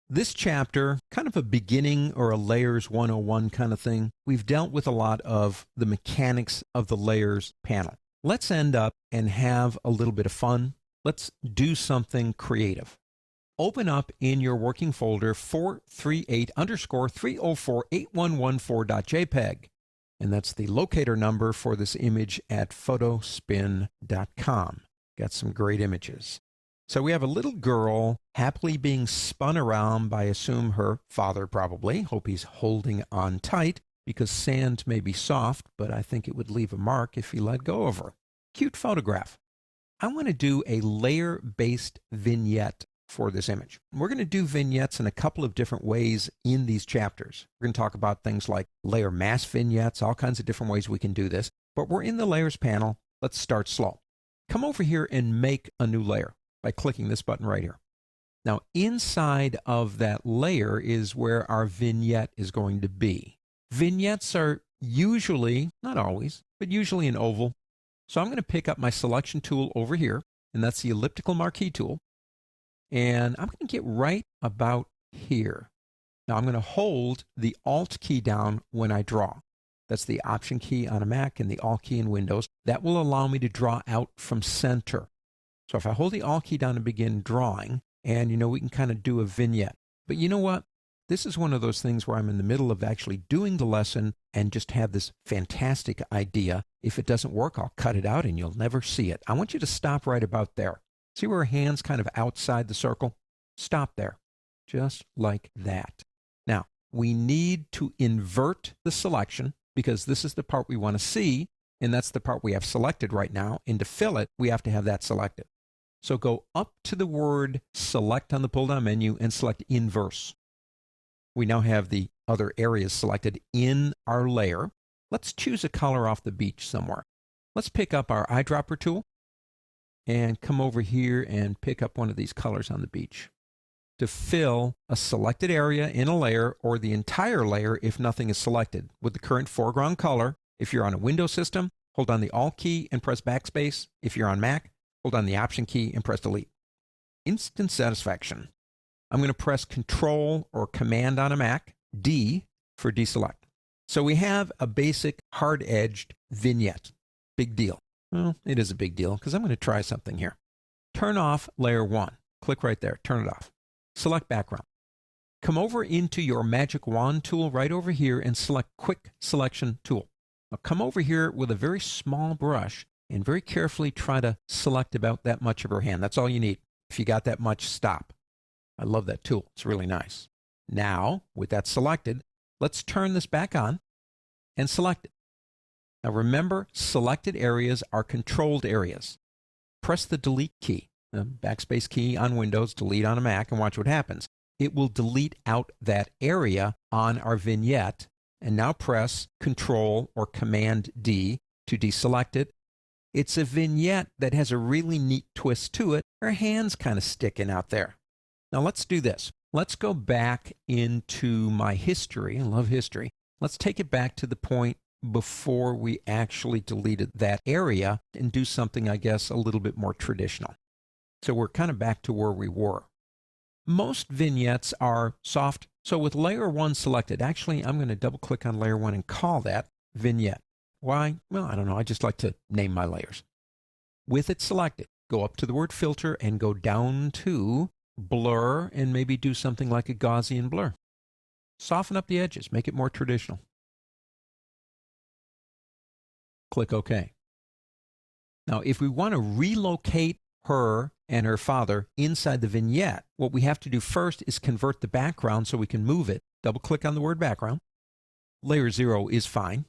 This chapter, kind of a beginning or a layers 101 kind of thing, we've dealt with a lot of the mechanics of the layers panel. Let's end up and have a little bit of fun. Let's do something creative. Open up in your working folder 438_3048114.jpg, and that's the locator number for this image at photospin.com. Got some great images. So we have a little girl happily being spun around by, I assume, her father probably. Hope he's holding on tight because sand may be soft, but I think it would leave a mark if he let go of her. Cute photograph. I want to do a layer-based vignette for this image. We're going to do vignettes in a couple of different ways in these chapters. We're going to talk about things like layer mask vignettes, all kinds of different ways we can do this. But we're in the layers panel. Let's start slow. Come over here and make a new layer by clicking this button right here. Now, inside of that layer is where our vignette is going to be. Vignettes are usually, not always, but usually an oval. So I'm going to pick up my selection tool over here, and that's the elliptical marquee tool. And I'm going to get right about here. Now I'm going to hold the Alt key down when I draw. That's the Option key on a Mac and the Alt key in Windows. That will allow me to draw out from center. So if I hold the Alt key down and begin drawing, and we can kind of do a vignette. But you know what? This is one of those things where I'm in the middle of actually doing the lesson and just have this fantastic idea. If it doesn't work, I'll cut it out and you'll never see it. I want you to stop right about there. See where her hand's kind of outside the circle? Stop there, just like that. Now, we need to invert the selection because this is the part we want to see, and that's the part we have selected right now. And to fill it, we have to have that selected. So go up to the word select on the pull-down menu and select inverse. We now have the other areas selected in our layer. Let's choose a color off the beach somewhere. Let's pick up our eyedropper tool and come over here and pick up one of these colors on the beach to fill a selected area in a layer or the entire layer if nothing is selected with the current foreground color. If you're on a Windows system, hold on the Alt key and press backspace. If you're on Mac, hold on the Option key and press delete. Instant satisfaction. I'm going to press Control or Command on a Mac, D for deselect. So we have a basic hard-edged vignette. Big deal. Well, it is a big deal because I'm going to try something here. Turn off layer 1. Click right there. Turn it off. Select background. Come over into your magic wand tool right over here and select Quick Selection Tool. Now come over here with a very small brush and very carefully try to select about that much of her hand. That's all you need. If you got that much, stop. I love that tool. It's really nice. Now, with that selected, let's turn this back on and select it. Now remember, selected areas are controlled areas. Press the delete key, the backspace key on Windows, delete on a Mac, and watch what happens. It will delete out that area on our vignette. And now press Control or Command D to deselect it. It's a vignette that has a really neat twist to it. Her hand's kind of sticking out there. Now let's do this. Let's go back into my history. I love history. Let's take it back to the point before we actually deleted that area and do something, I guess, a little bit more traditional. So we're kind of back to where we were. Most vignettes are soft. So with layer 1 selected, actually, I'm going to double click on layer 1 and call that vignette. Why? Well, I don't know. I just like to name my layers. With it selected, go up to the word filter and go down to blur and maybe do something like a Gaussian blur. Soften up the edges, make it more traditional. Click OK. Now, if we want to relocate her and her father inside the vignette, what we have to do first is convert the background so we can move it. Double click on the word background. Layer 0 is fine.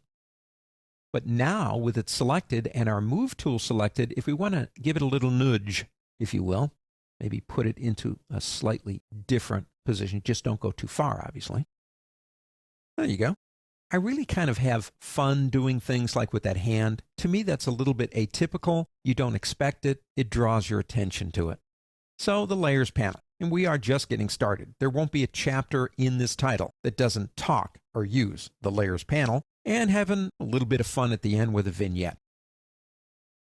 But now, with it selected and our Move tool selected, if we want to give it a little nudge, if you will, maybe put it into a slightly different position. Just don't go too far, obviously. There you go. I really kind of have fun doing things like with that hand. To me, that's a little bit atypical. You don't expect it. It draws your attention to it. So the Layers panel, and we are just getting started. There won't be a chapter in this title that doesn't talk or use the Layers panel, and having a little bit of fun at the end with a vignette.